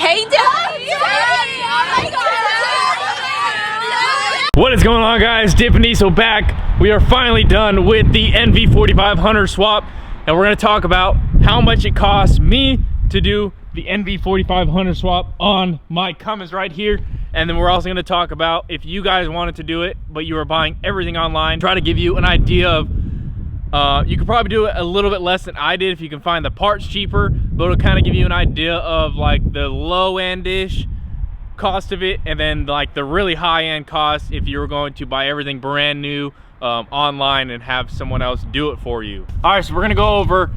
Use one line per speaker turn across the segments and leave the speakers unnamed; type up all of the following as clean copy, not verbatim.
Hey, Dad!
What is going on, guys? Dippin back. We are finally done with the NV4500 swap, and we're going to talk about how much it costs me to do the NV4500 swap on my Cummins right here. And then we're also going to talk about if you guys wanted to do it but you were buying everything online, try to give you an idea of you could probably do it a little bit less than I did if you can find the parts cheaper, but it'll kind of give you an idea of like the low end-ish cost of it, and then like the really high end cost if you were going to buy everything brand new online and have someone else do it for you. All right, so we're gonna go over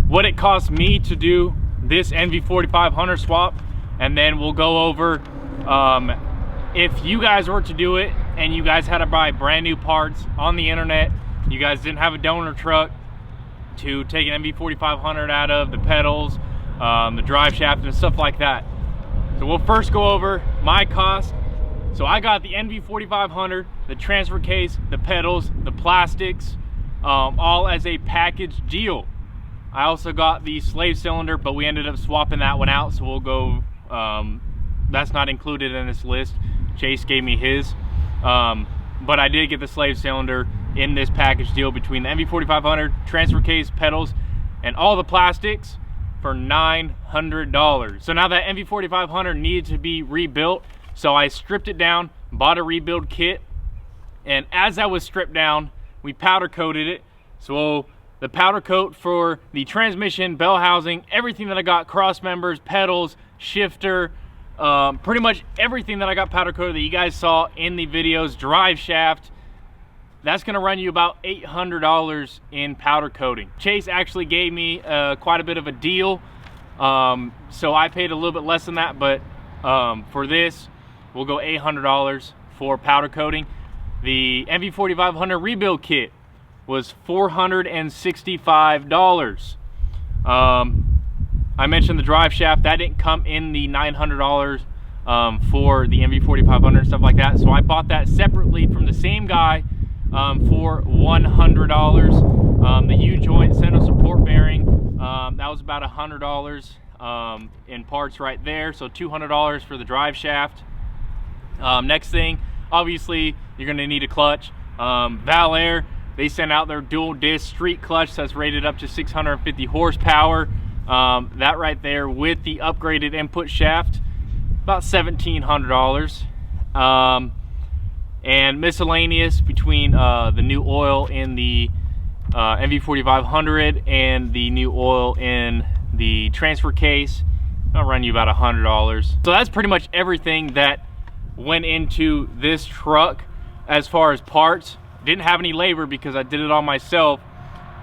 what it cost me to do this NV4500 swap, and then we'll go over if you guys were to do it and you guys had to buy brand new parts on the internet, you guys didn't have a donor truck to take an NV4500 out of, the pedals, the drive shaft and stuff like that. So we'll first go over my cost. So I got the NV4500, the transfer case, the pedals, the plastics, all as a package deal. I also got the slave cylinder, but we ended up swapping that one out, so we'll go, that's not included in this list. Chase gave me his, but I did get the slave cylinder in this package deal between the NV4500, transfer case, pedals, and all the plastics for $900. So now that NV4500 needed to be rebuilt, so I stripped it down, bought a rebuild kit, and as that was stripped down, we powder coated it. So the powder coat for the transmission, bell housing, everything that I got, cross members, pedals, shifter, pretty much everything that I got powder coated that you guys saw in the videos, drive shaft, that's gonna run you about $800 in powder coating. Chase actually gave me quite a bit of a deal, so I paid a little bit less than that, but for this, we'll go $800 for powder coating. The NV4500 rebuild kit was $465. I mentioned the drive shaft, that didn't come in the $900 for the NV4500 and stuff like that, so I bought that separately from the same guy for $100. The U-joint center support bearing, that was about $100 in parts right there, so $200 for the drive shaft. Next thing, obviously you're going to need a clutch. Valair, they sent out their dual disc street clutch that's rated up to 650 horsepower. That right there with the upgraded input shaft, about $1,700. And miscellaneous between the new oil in the NV4500 and the new oil in the transfer case, that'll run you about $100. So that's pretty much everything that went into this truck as far as parts. Didn't have any labor because I did it all myself,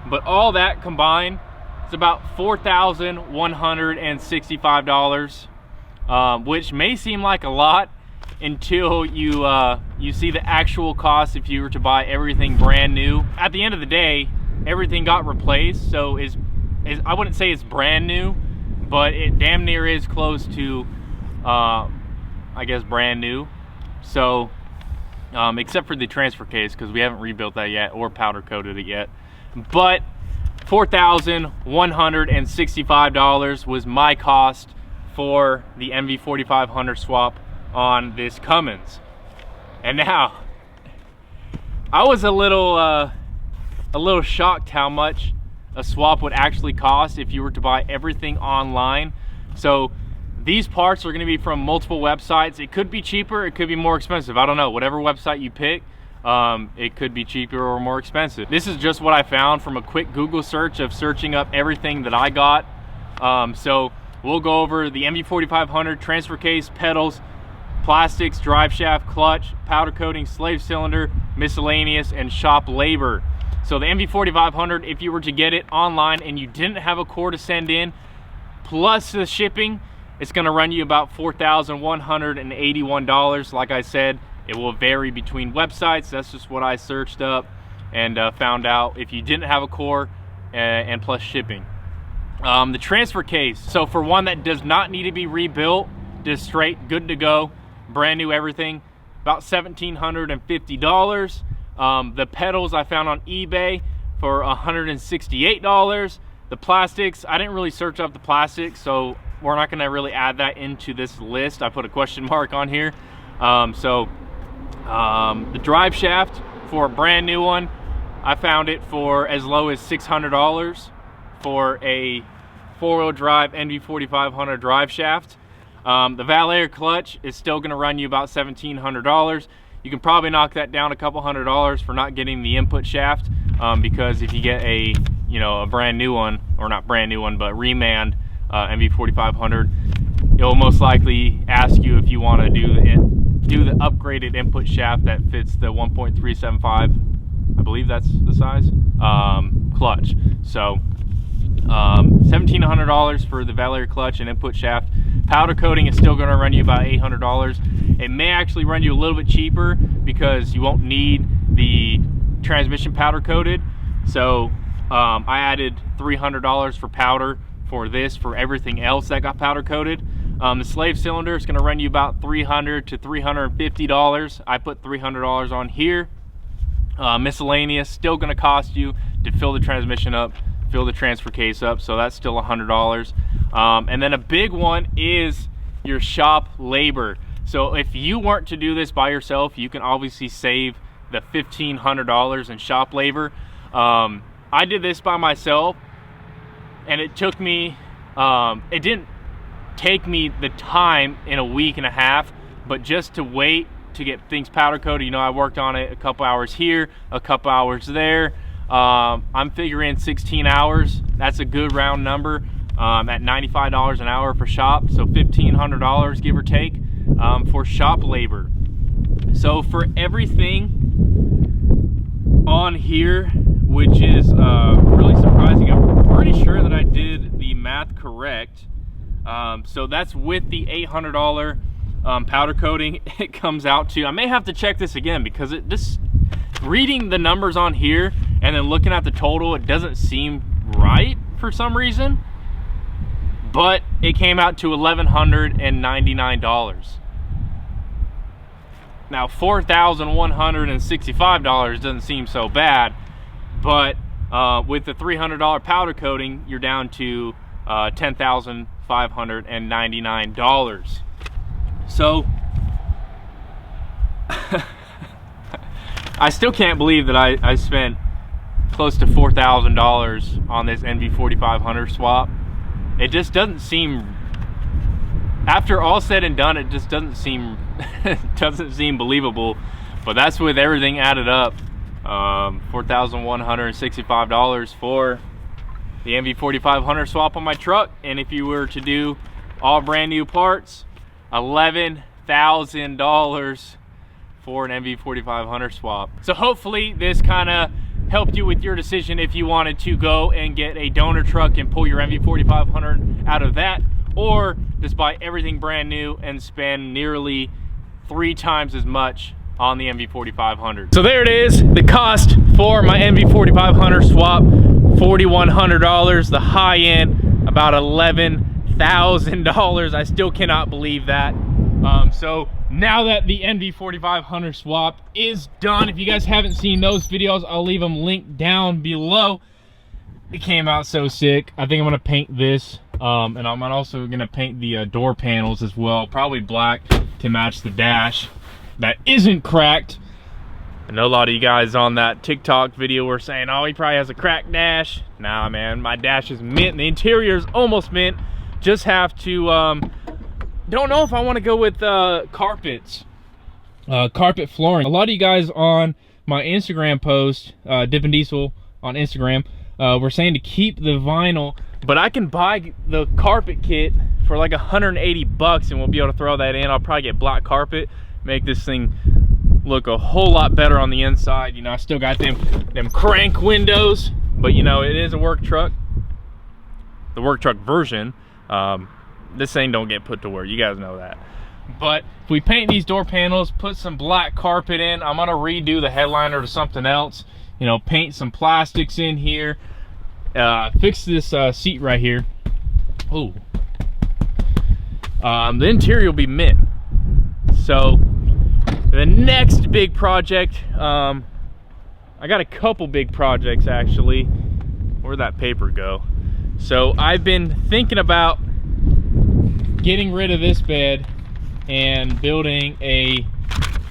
but all that combined, it's about $4,165, which may seem like a lot until you see the actual cost if you were to buy everything brand new. At the end of the day, everything got replaced, so I wouldn't say it's brand new, but it damn near is close to I guess brand new. So except for the transfer case, because we haven't rebuilt that yet or powder coated it yet. But $4,165 was my cost for the NV4500 swap on this Cummins. And now I was a little shocked how much a swap would actually cost if you were to buy everything online. So these parts are going to be from multiple websites. It could be cheaper, it could be more expensive, I don't know. Whatever website you pick, it could be cheaper or more expensive. This is just what I found from a quick Google search of searching up everything that I got. So we'll go over the NV4500, transfer case, pedals, plastics, drive shaft, clutch, powder coating, slave cylinder, miscellaneous, and shop labor. So the NV4500, if you were to get it online and you didn't have a core to send in, plus the shipping, it's gonna run you about $4,181. Like I said, it will vary between websites. That's just what I searched up and found out if you didn't have a core and plus shipping. The transfer case, so for one that does not need to be rebuilt, just straight, good to go, brand new everything, about $1,750. The pedals I found on eBay for $168. The plastics, I didn't really search up the plastics, so we're not gonna really add that into this list. I put a question mark on here. The drive shaft for a brand new one, I found it for as low as $600 for a 4-wheel drive NV4500 drive shaft. The Valet clutch is still gonna run you about $1,700. You can probably knock that down a couple $100 for not getting the input shaft, because if you get a brand new one, or not brand new one, but remanned NV4500, it'll most likely ask you if you want to do the upgraded input shaft that fits the 1.375, I believe that's the size, clutch. So $1,700 for the Valet clutch and input shaft. Powder coating is still going to run you about $800. It may actually run you a little bit cheaper because you won't need the transmission powder coated. So I added $300 for powder for this, for everything else that got powder coated. The slave cylinder is going to run you about $300 to $350. I put $300 on here. Miscellaneous still going to cost you to fill the transmission up, fill the transfer case up, so that's still $100. And then a big one is your shop labor. So if you weren't to do this by yourself, you can obviously save the $1,500 in shop labor. I did this by myself, and it took me, it didn't take me the time in a week and a half, but just to wait to get things powder coated. I worked on it a couple hours here, a couple hours there. I'm figuring 16 hours. That's a good round number, at $95 an hour for shop. So $1,500, give or take, for shop labor. So for everything on here, which is really surprising, I'm pretty sure that I did the math correct. So that's with the $800 powder coating. It comes out to, I may have to check this again, because it just, reading the numbers on here and then looking at the total, it doesn't seem right for some reason, but it came out to $1,199. Now $4,165 doesn't seem so bad, but with the $300 powder coating, you're down to $10,599. So I still can't believe that I spent close to $4,000 on this NV4500 swap. It just doesn't seem, after all said and done, it just doesn't seem doesn't seem believable. But that's with everything added up. $4,165 for the NV4500 swap on my truck. And if you were to do all brand new parts, $11,000 for an NV4500 swap. So hopefully this kind of helped you with your decision if you wanted to go and get a donor truck and pull your NV4500 out of that, or just buy everything brand new and spend nearly 3 times as much on the NV4500. So there it is, the cost for my NV4500 swap, $4,100. The high end, about $11,000. I still cannot believe that. So now that the NV4500 swap is done, if you guys haven't seen those videos, I'll leave them linked down below. It came out so sick. I think I'm gonna paint this, and I'm also gonna paint the door panels as well, probably black to match the dash that isn't cracked. I know a lot of you guys on that TikTok video were saying, oh, he probably has a cracked dash. Nah, man, my dash is mint. The interior is almost mint. Just have to, don't know if I want to go with carpets, carpet flooring. A lot of you guys on my Instagram post, Dippin Diesel on Instagram, were saying to keep the vinyl, but I can buy the carpet kit for like 180 bucks and we'll be able to throw that in. I'll probably get black carpet, make this thing look a whole lot better on the inside. I still got them crank windows, but it is a work truck, the work truck version. This thing don't get put to work, you guys know that. But if we paint these door panels, put some black carpet in, I'm gonna redo the headliner to something else, paint some plastics in here, fix this seat right here. Oh, the interior will be mint. So the next big project, I got a couple big projects actually. Where'd that paper go? So I've been thinking about getting rid of this bed and building this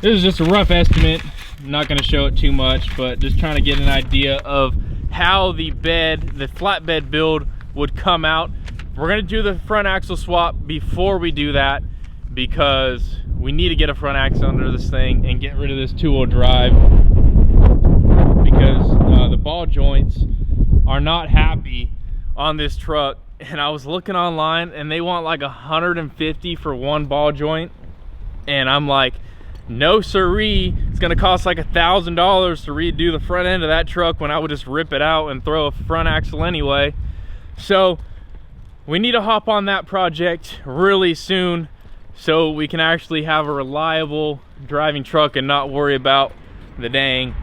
is just a rough estimate. I'm not going to show it too much, but just trying to get an idea of how the flatbed build would come out. We're going to do the front axle swap before we do that, because we need to get a front axle under this thing and get rid of this two-wheel drive, because the ball joints are not happy on this truck. And I was looking online and they want like 150 for one ball joint, and I'm like, no siree, it's gonna cost like $1,000 to redo the front end of that truck when I would just rip it out and throw a front axle anyway. So we need to hop on that project really soon so we can actually have a reliable driving truck and not worry about the dang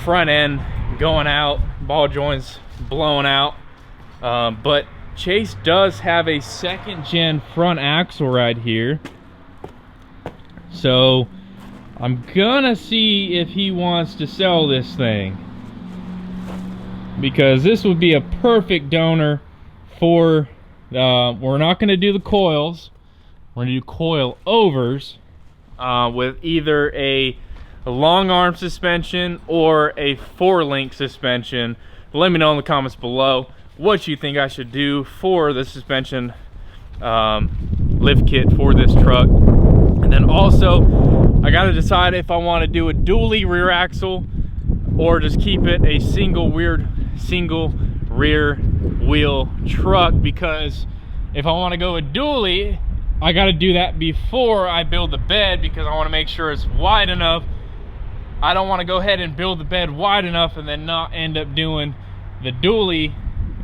front end going out, ball joints blowing out. But Chase does have a second gen front axle right here, so I'm gonna see if he wants to sell this thing, because this would be a perfect donor for we're not gonna do the coils, we're gonna do coil overs with either a long arm suspension or a 4-link suspension. Let me know in the comments below what you think I should do for the suspension lift kit for this truck. And then also I got to decide if I want to do a dually rear axle or just keep it a single rear wheel truck, because if I want to go a dually, I got to do that before I build the bed, because I want to make sure it's wide enough. I don't want to go ahead and build the bed wide enough and then not end up doing the dually,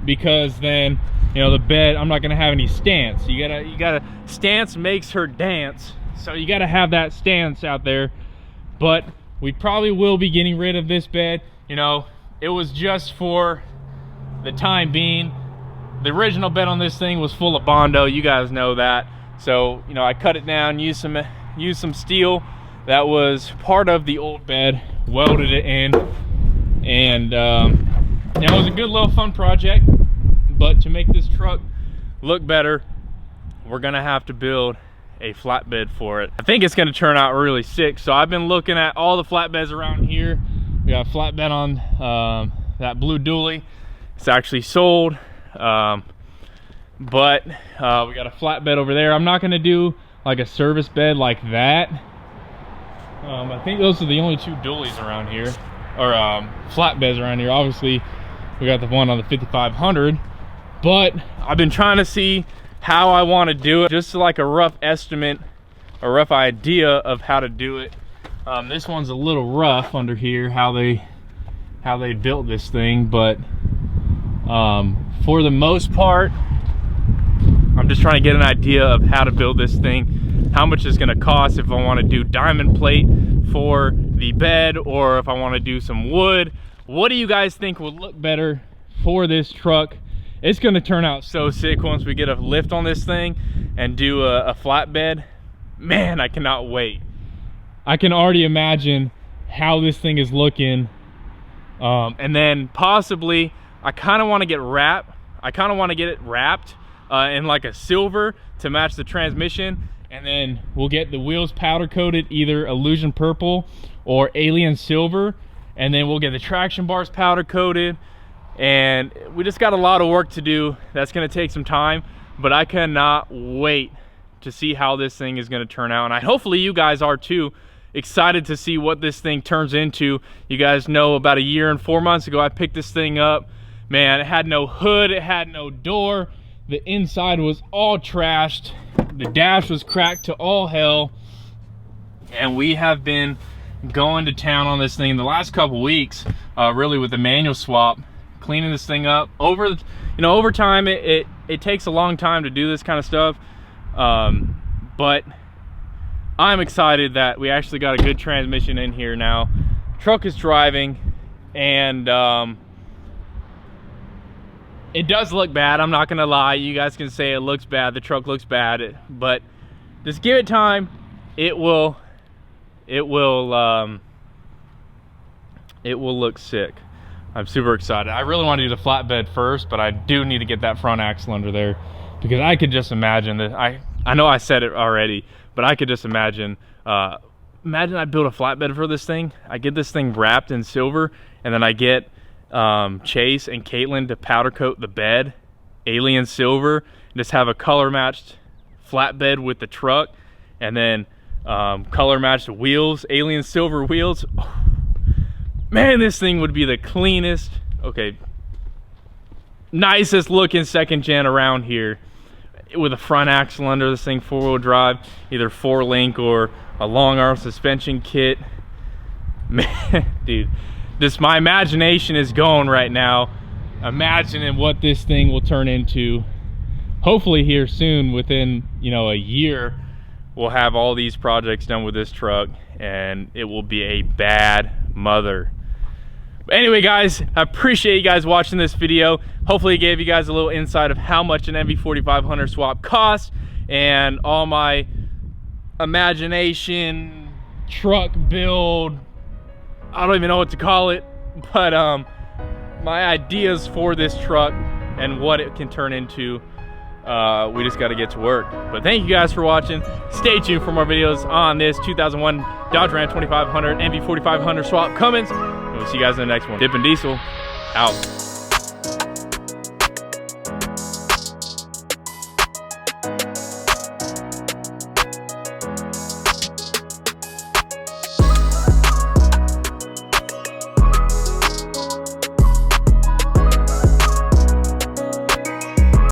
because then, you know, the bed, I'm not gonna have any stance. You gotta stance makes her dance, so you gotta have that stance out there. But we probably will be getting rid of this bed. You know, it was just for the time being. The original bed on this thing was full of Bondo, you guys know that. So, you know, I cut it down, used some steel that was part of the old bed, welded it in, and you know, it was a good little fun project. But to make this truck look better, we're gonna have to build a flatbed for it. I think it's gonna turn out really sick. So I've been looking at all the flatbeds around here. We got a flatbed on that blue dually. It's actually sold. But we got a flatbed over there. I'm not gonna do like a service bed like that. I think those are the only two dualies around here, or flatbeds around here. Obviously, we got the one on the 5500. But I've been trying to see how I want to do it, just like a rough estimate, a rough idea of how to do it. This one's a little rough under here, how they built this thing, but for the most part, I'm just trying to get an idea of how to build this thing, how much it's going to cost, if I want to do diamond plate for the bed or if I want to do some wood. What do you guys think would look better for this truck? It's going to turn out so sick once we get a lift on this thing and do a flatbed. Man, I cannot wait. I can already imagine how this thing is looking. And then possibly, I kind of want to get wrapped. I kind of want to get it wrapped in like a silver to match the transmission. And then we'll get the wheels powder coated, either Illusion Purple or Alien Silver. And then we'll get the traction bars powder coated. And we just got a lot of work to do. That's going to take some time, but I cannot wait to see how this thing is going to turn out. And hopefully you guys are too, excited to see what this thing turns into. You guys know about 1 year and 4 months ago I picked this thing up. Man, it had no hood, it had no door, the inside was all trashed, the dash was cracked to all hell, and we have been going to town on this thing the last couple weeks, really with the manual swap, cleaning this thing up. Over time, it takes a long time to do this kind of stuff, but I'm excited that we actually got a good transmission in here now. Truck is driving, and it does look bad. I'm not gonna lie. You guys can say it looks bad. The truck looks bad, but just give it time. It will look sick. I'm super excited. I really want to do the flatbed first, but I do need to get that front axle under there because I could just imagine that. I know I said it already, but I could just imagine. Imagine I build a flatbed for this thing. I get this thing wrapped in silver, and then I get Chase and Caitlin to powder coat the bed alien silver, and just have a color matched flatbed with the truck, and then color matched wheels, alien silver wheels. Oh, man, this thing would be the cleanest, okay, nicest looking second gen around here, with a front axle under this thing, 4-wheel drive, either 4-link or a long arm suspension kit. Man, dude, just my imagination is going right now, imagining what this thing will turn into. Hopefully here soon, within, you know, a year, we'll have all these projects done with this truck, and it will be a bad mother. But anyway, guys, I appreciate you guys watching this video. Hopefully it gave you guys a little insight of how much an NV4500 swap costs, and all my imagination, truck build, I don't even know what to call it, but my ideas for this truck and what it can turn into. We just got to get to work. But thank you guys for watching. Stay tuned for more videos on this 2001 Dodge Ram 2500 NV4500 swap Cummins, and we'll see you guys in the next one. Dippin' Diesel out.